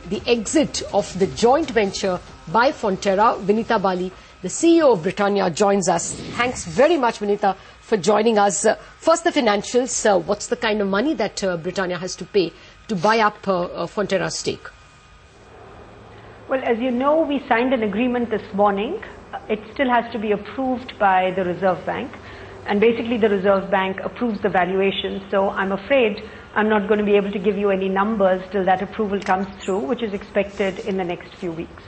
the exit of the joint venture by Fonterra. Vinita Bali, the CEO of Britannia, joins us. Thanks very much, Vinita, for joining us. First, the financials. What's the kind of money that Britannia has to pay to buy up Fonterra's stake? Well, as you know, we signed an agreement this morning. It still has to be approved by the Reserve Bank. And basically, the Reserve Bank approves the valuation. So I'm afraid I'm not going to be able to give you any numbers till that approval comes through, which is expected in the next few weeks.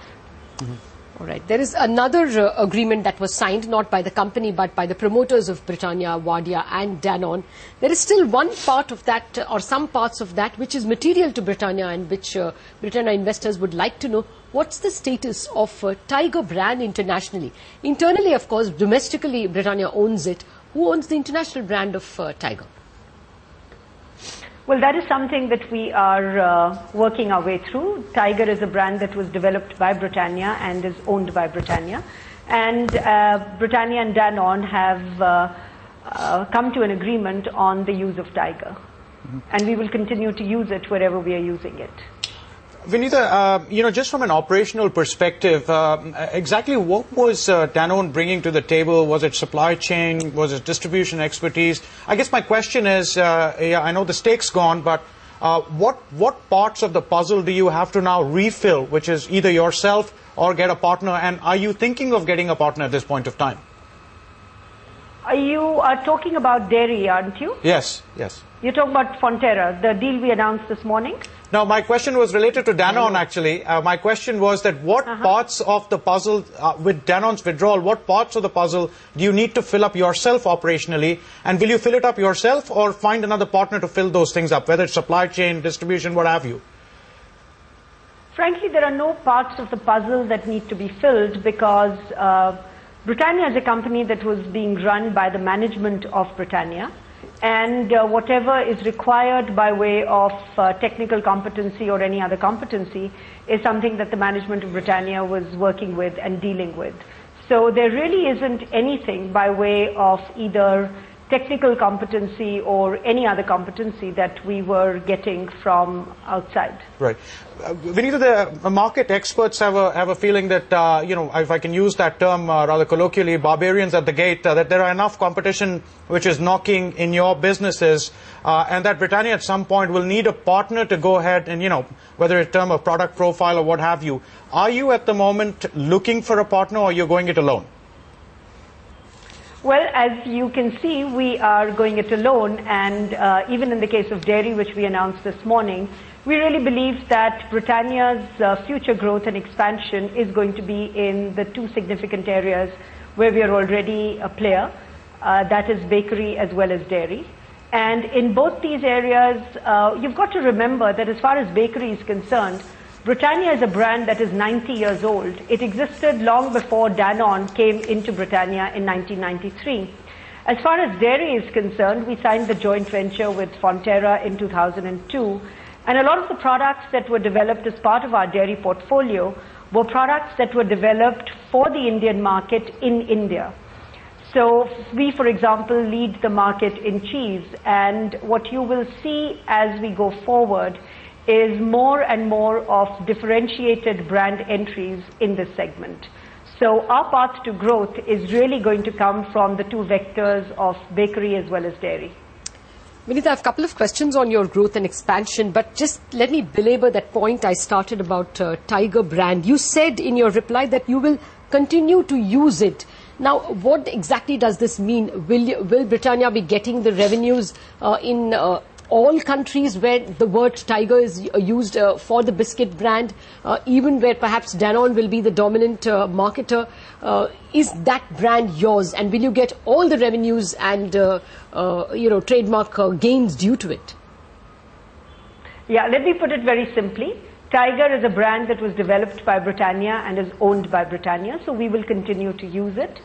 All right. There is another agreement that was signed, not by the company, but by the promoters of Britannia, Wadia and Danone. There is still one part of that, or some parts of that, which is material to Britannia and which Britannia investors would like to know. What's the status of Tiger brand internationally? Internally, of course, domestically, Britannia owns it. Who owns the international brand of Tiger? Well, that is something that we are working our way through. Tiger is a brand that was developed by Britannia and is owned by Britannia. And Britannia and Danone have come to an agreement on the use of Tiger. And we will continue to use it wherever we are using it. Vinita, just from an operational perspective, exactly what was Danone bringing to the table? Was it supply chain? Was it distribution expertise? I guess my question is, I know the stake's gone, but what parts of the puzzle do you have to now refill, which is either yourself or get a partner? And are you thinking of getting a partner at this point of time? You are talking about dairy, aren't you? Yes, yes. You're talking about Fonterra, the deal we announced this morning? No, my question was related to Danone, actually. My question was that what parts of the puzzle, with Danone's withdrawal, what parts of the puzzle do you need to fill up yourself operationally? And will you fill it up yourself or find another partner to fill those things up, whether it's supply chain, distribution, what have you? Frankly, there are no parts of the puzzle that need to be filled because Britannia is a company that was being run by the management of Britannia. And whatever is required by way of technical competency or any other competency is something that the management of Britannia was working with and dealing with. So there really isn't anything by way of either technical competency or any other competency that we were getting from outside. Right. Vinita, the market experts have a feeling that, if I can use that term rather colloquially, barbarians at the gate, that there are enough competition which is knocking in your businesses and that Britannia at some point will need a partner to go ahead and, whether in terms of product profile or what have you. Are you at the moment looking for a partner or you're going it alone? Well, as you can see, we are going it alone, and even in the case of dairy, which we announced this morning, we really believe that Britannia's future growth and expansion is going to be in the two significant areas where we are already a player, that is bakery as well as dairy. And in both these areas, you've got to remember that as far as bakery is concerned, Britannia is a brand that is 90 years old. It existed long before Danone came into Britannia in 1993. As far as dairy is concerned, we signed the joint venture with Fonterra in 2002. And a lot of the products that were developed as part of our dairy portfolio were products that were developed for the Indian market in India. So we, for example, lead the market in cheese. And what you will see as we go forward is more and more of differentiated brand entries in this segment. So our path to growth is really going to come from the two vectors of bakery as well as dairy. Vinita, I have a couple of questions on your growth and expansion, but just let me belabor that point I started about Tiger brand. You said in your reply that you will continue to use it. Now, what exactly does this mean? Will Britannia be getting the revenues in all countries where the word Tiger is used for the biscuit brand, even where perhaps Danone will be the dominant marketer? Is that brand yours, and will you get all the revenues and trademark gains due to it? Yeah, let me put it very simply. Tiger is a brand that was developed by Britannia and is owned by Britannia, so we will continue to use it.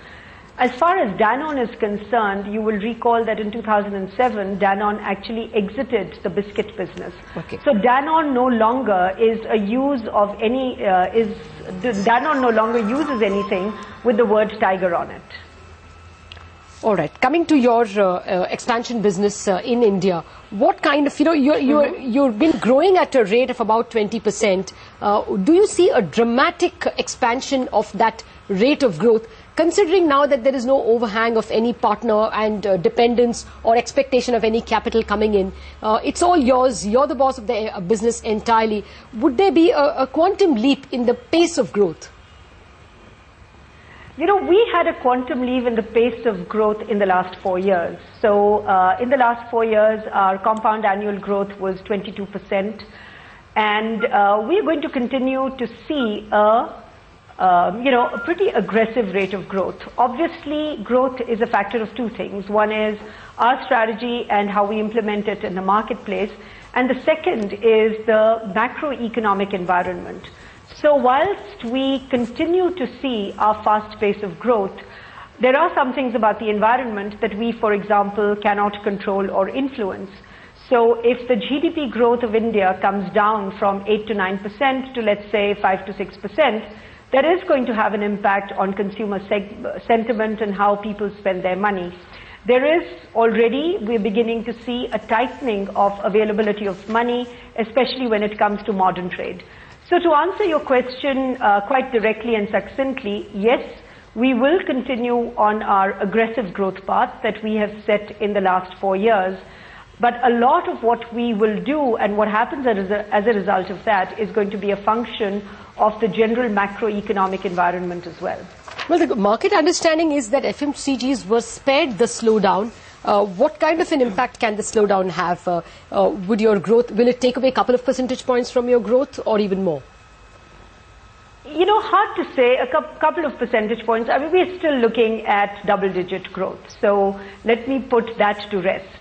As far as Danone is concerned, you will recall that in 2007, Danone actually exited the biscuit business. Okay. So Danone no longer is a use of any, Danone no longer uses anything with the word Tiger on it. All right. Coming to your expansion business in India, what kind of, you've been growing at a rate of about 20%. Do you see a dramatic expansion of that rate of growth, considering now that there is no overhang of any partner and dependence or expectation of any capital coming in? It's all yours. You're the boss of the business entirely. Would there be a quantum leap in the pace of growth? You know, we had a quantum leap in the pace of growth in the last 4 years. So in the last 4 years, our compound annual growth was 22%. And we're going to continue to see a pretty aggressive rate of growth. Obviously, growth is a factor of two things. One is our strategy and how we implement it in the marketplace. And the second is the macroeconomic environment. So whilst we continue to see our fast pace of growth, there are some things about the environment that we, for example, cannot control or influence. So if the GDP growth of India comes down from 8 to 9% to, let's say, 5 to 6%, that is going to have an impact on consumer sentiment and how people spend their money. We're beginning to see a tightening of availability of money, especially when it comes to modern trade. So to answer your question quite directly and succinctly, yes, we will continue on our aggressive growth path that we have set in the last 4 years. But a lot of what we will do and what happens as a result of that is going to be a function of the general macroeconomic environment as well. Well, the market understanding is that FMCGs were spared the slowdown. What kind of an impact can the slowdown have? Will it take away a couple of percentage points from your growth or even more? You know, hard to say, a couple of percentage points. I mean, we're still looking at double-digit growth. So let me put that to rest.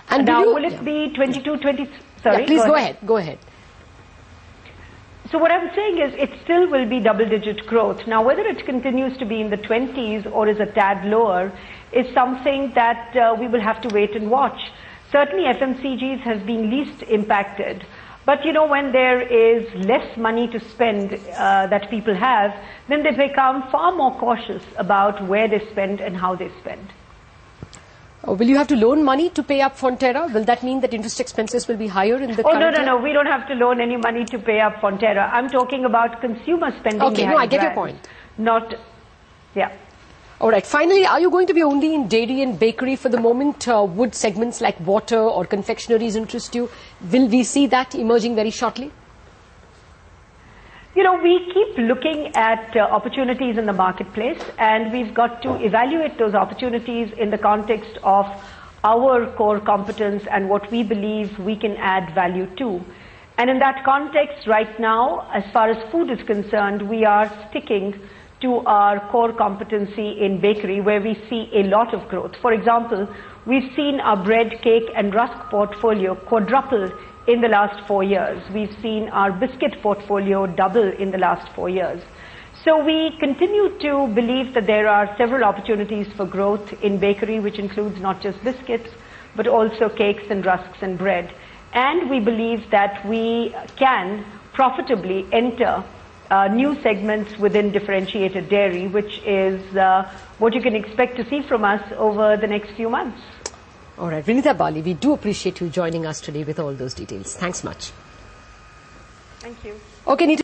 And now, will it be 22, 20? Sorry, yeah, please go ahead. So what I'm saying is it still will be double-digit growth. Now, whether it continues to be in the 20s or is a tad lower is something that we will have to wait and watch. Certainly, FMCGs have been least impacted. But, you know, when there is less money to spend that people have, then they become far more cautious about where they spend and how they spend. Will you have to loan money to pay up Fonterra? Will that mean that interest expenses will be higher in the current year? No. We don't have to loan any money to pay up Fonterra. I'm talking about consumer spending. Okay, no, I get your point. Yeah. All right. Finally, are you going to be only in dairy and bakery for the moment? Would segments like water or confectioneries interest you? Will we see that emerging very shortly? You know, we keep looking at opportunities in the marketplace, and we've got to evaluate those opportunities in the context of our core competence and what we believe we can add value to. And in that context, right now, as far as food is concerned, we are sticking to our core competency in bakery, where we see a lot of growth. For example, we've seen our bread, cake, and rusk portfolio quadruple in the last 4 years. We've seen our biscuit portfolio double in the last 4 years. So we continue to believe that there are several opportunities for growth in bakery, which includes not just biscuits, but also cakes and rusks and bread. And we believe that we can profitably enter new segments within differentiated dairy, which is what you can expect to see from us over the next few months. All right, Vinita Bali, we do appreciate you joining us today with all those details. Thanks much. Thank you. Okay, Nita.